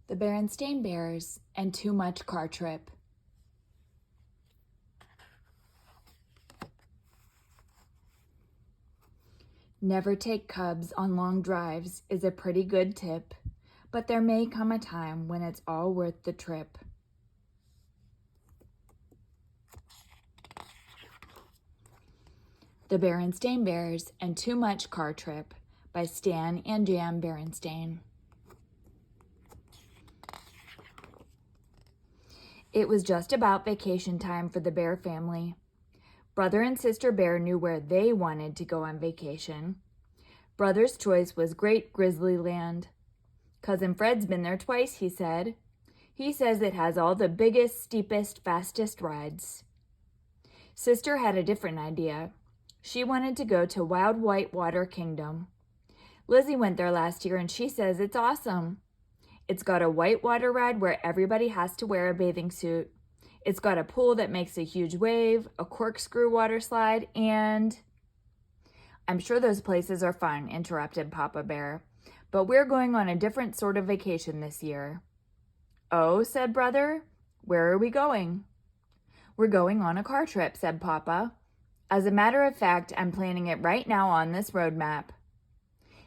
The Berenstain Bears, and Too Much Car Trip. Never take cubs on long drives is a pretty good tip, but there may come a time when it's all worth the trip. The Berenstain Bears and Too Much Car Trip by Stan and Jan Berenstain. It was just about vacation time for the Bear family. Brother and Sister Bear knew where they wanted to go on vacation. Brother's choice was Great Grizzly Land. Cousin Fred's been there twice, he said. He says it has all the biggest, steepest, fastest rides. Sister had a different idea. She wanted to go to Wild White Water Kingdom. Lizzie went there last year and she says it's awesome. It's got a white water ride where everybody has to wear a bathing suit. It's got a pool that makes a huge wave, a corkscrew water slide, and... I'm sure those places are fun, interrupted Papa Bear, but we're going on a different sort of vacation this year. Oh, said Brother, where are we going? We're going on a car trip, said Papa. As a matter of fact, I'm planning it right now on this road map.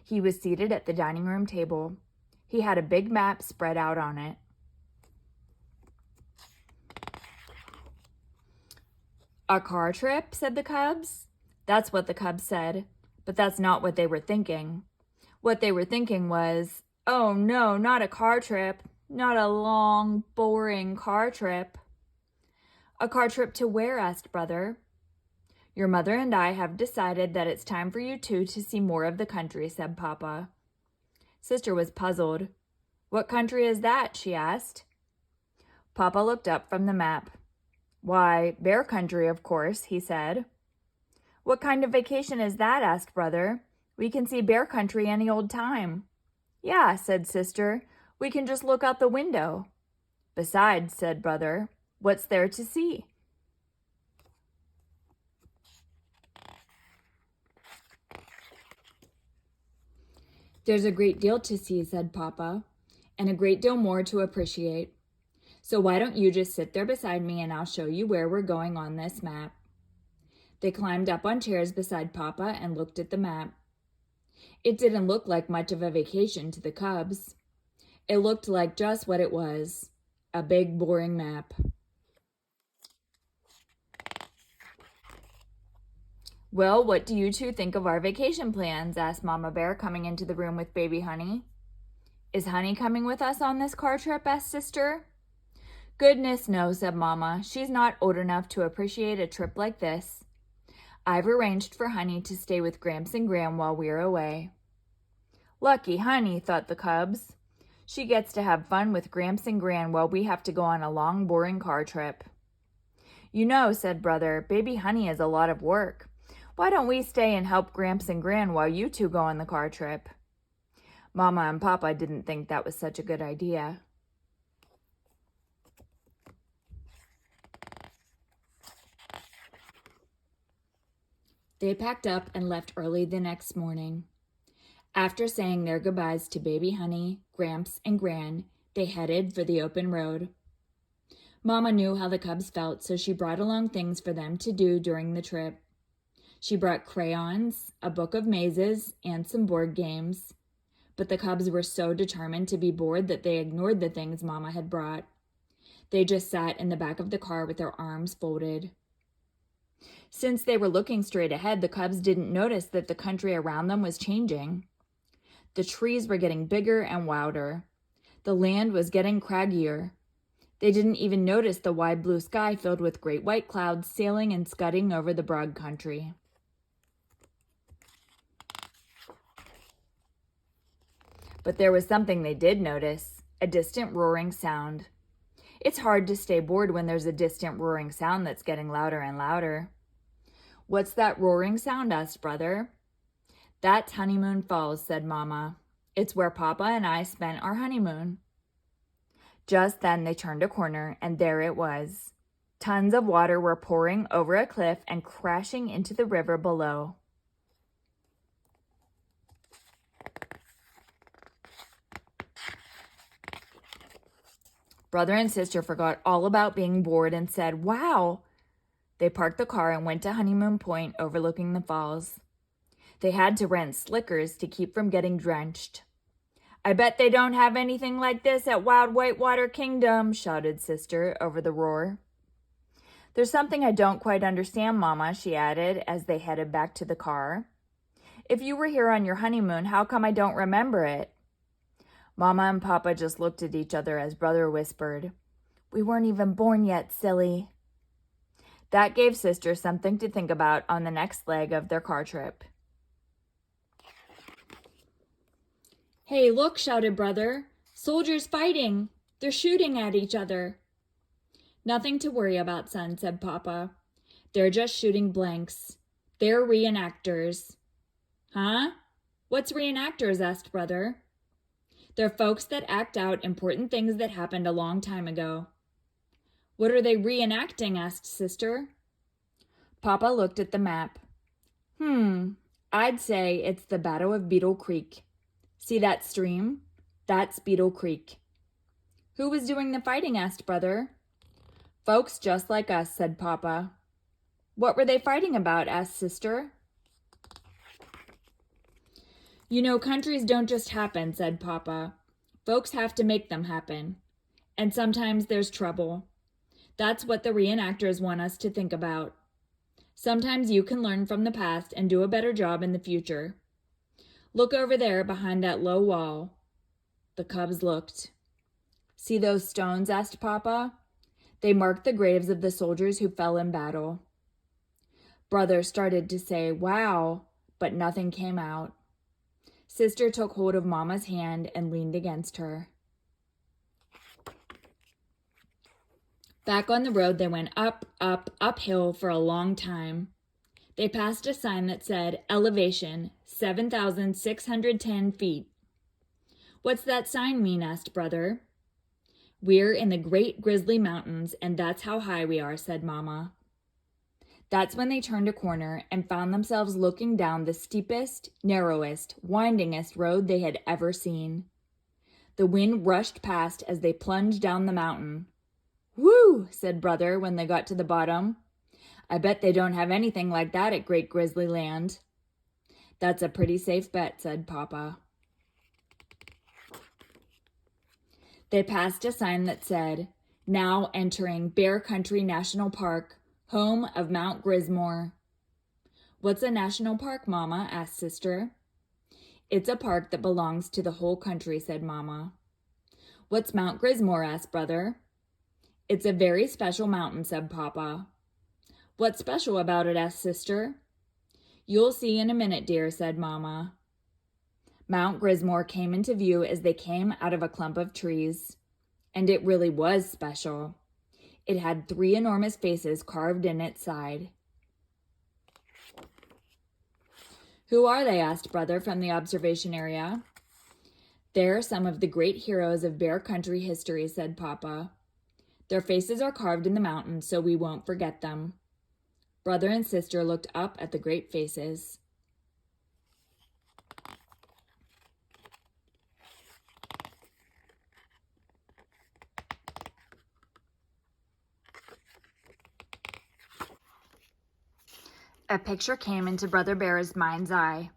He was seated at the dining room table. He had a big map spread out on it. A car trip, said the cubs. That's what the cubs said, but that's not what they were thinking. What they were thinking was, oh no, not a car trip, not a long, boring car trip. A car trip to where? Asked Brother. Your mother and I have decided that it's time for you two to see more of the country, said Papa. Sister was puzzled. What country is that? She asked. Papa looked up from the map. Why, Bear Country, of course, he said. What kind of vacation is that? Asked Brother. We can see Bear Country any old time. Yeah, said Sister. We can just look out the window. Besides, said Brother, what's there to see? There's a great deal to see, said Papa, and a great deal more to appreciate. So why don't you just sit there beside me and I'll show you where we're going on this map. They climbed up on chairs beside Papa and looked at the map. It didn't look like much of a vacation to the cubs. It looked like just what it was, a big, boring map. Well, what do you two think of our vacation plans? Asked Mama Bear, coming into the room with baby Honey. Is Honey coming with us on this car trip? Asked Sister. Goodness no, said Mama. She's not old enough to appreciate a trip like this. I've arranged for Honey to stay with Gramps and Gran while we're away. Lucky Honey, thought the cubs. She gets to have fun with Gramps and Gran while we have to go on a long, boring car trip. You know, said Brother, baby Honey is a lot of work. Why don't we stay and help Gramps and Gran while you two go on the car trip? Mama and Papa didn't think that was such a good idea. They packed up and left early the next morning. After saying their goodbyes to baby Honey, Gramps, and Gran, they headed for the open road. Mama knew how the cubs felt, so she brought along things for them to do during the trip. She brought crayons, a book of mazes, and some board games. But the cubs were so determined to be bored that they ignored the things Mama had brought. They just sat in the back of the car with their arms folded. Since they were looking straight ahead, the cubs didn't notice that the country around them was changing. The trees were getting bigger and wilder. The land was getting craggier. They didn't even notice the wide blue sky filled with great white clouds sailing and scudding over the broad country. But there was something they did notice, a distant roaring sound. It's hard to stay bored when there's a distant roaring sound that's getting louder and louder. What's that roaring sound? Asked Brother. That's Honeymoon Falls, said Mama. It's where Papa and I spent our honeymoon. Just then they turned a corner, and there it was. Tons of water were pouring over a cliff and crashing into the river below. Brother and sister forgot all about being bored and said, "Wow!" They parked the car and went to Honeymoon Point overlooking the falls. They had to rent slickers to keep from getting drenched. "I bet they don't have anything like this at Wild Whitewater Kingdom," shouted sister over the roar. "There's something I don't quite understand, Mama," she added as they headed back to the car. "If you were here on your honeymoon, how come I don't remember it?" Mama and Papa just looked at each other as Brother whispered, "We weren't even born yet, silly." That gave sister something to think about on the next leg of their car trip. "Hey, look," shouted Brother. "Soldiers fighting! They're shooting at each other." "Nothing to worry about, son," said Papa. "They're just shooting blanks. They're reenactors." "Huh? What's reenactors?" asked Brother. "They're folks that act out important things that happened a long time ago." "What are they reenacting?" asked sister. Papa looked at the map. I'd say it's the Battle of Beetle Creek. See that stream? That's Beetle Creek." "Who was doing the fighting?" asked Brother. "Folks just like us," said Papa. "What were they fighting about?" asked sister. "You know, countries don't just happen," said Papa. "Folks have to make them happen. And sometimes there's trouble. That's what the reenactors want us to think about. Sometimes you can learn from the past and do a better job in the future. Look over there behind that low wall." The cubs looked. "See those stones?" asked Papa. "They mark the graves of the soldiers who fell in battle." Brother started to say, "Wow," but nothing came out. Sister took hold of Mama's hand and leaned against her. Back on the road, they went uphill for a long time. They passed a sign that said, "Elevation, 7,610 feet. "What's that sign mean?" asked Brother. "We're in the Great Grizzly Mountains, and that's how high we are," said Mama. That's when they turned a corner and found themselves looking down the steepest, narrowest, windingest road they had ever seen. The wind rushed past as they plunged down the mountain. "Whew," said Brother when they got to the bottom. "I bet they don't have anything like that at Great Grizzly Land." "That's a pretty safe bet," said Papa. They passed a sign that said, "Now entering Bear Country National Park, home of Mount Grismore." "What's a national park, Mama?" asked sister. "It's a park that belongs to the whole country," said Mama. "What's Mount Grismore?" asked Brother. "It's a very special mountain," said Papa. "What's special about it?" asked sister. "You'll see in a minute, dear," said Mama. Mount Grismore came into view as they came out of a clump of trees. And it really was special. It had 3 enormous faces carved in its side. "Who are they?" asked Brother from the observation area. "They're some of the great heroes of Bear Country history," said Papa. "Their faces are carved in the mountain so we won't forget them." Brother and sister looked up at the great faces. A picture came into Brother Bear's mind's eye.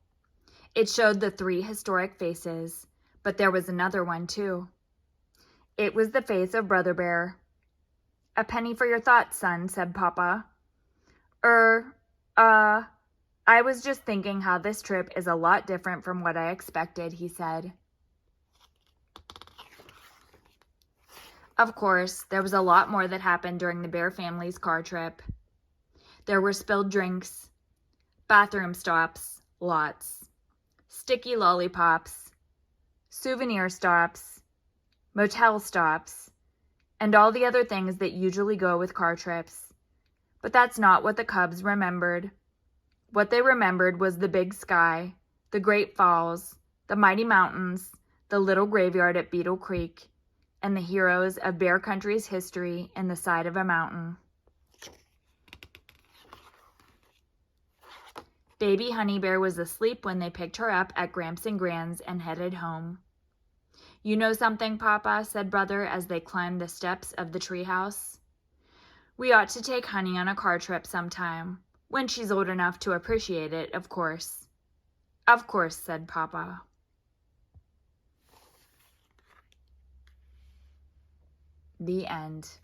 It showed the 3 historic faces, but there was another one too. It was the face of Brother Bear. "A penny for your thoughts, son," said Papa. I was just thinking how this trip is a lot different from what I expected," he said. Of course, there was a lot more that happened during the Bear family's car trip. There were spilled drinks, bathroom stops, lots, sticky lollipops, souvenir stops, motel stops, and all the other things that usually go with car trips. But that's not what the cubs remembered. What they remembered was the big sky, the great falls, the mighty mountains, the little graveyard at Beetle Creek, and the heroes of Bear Country's history in the side of a mountain. Baby Honey Bear was asleep when they picked her up at Gramps and Gran's and headed home. "You know something, Papa?" said Brother as they climbed the steps of the treehouse. "We ought to take Honey on a car trip sometime. When she's old enough to appreciate it, of course." "Of course," said Papa. The end.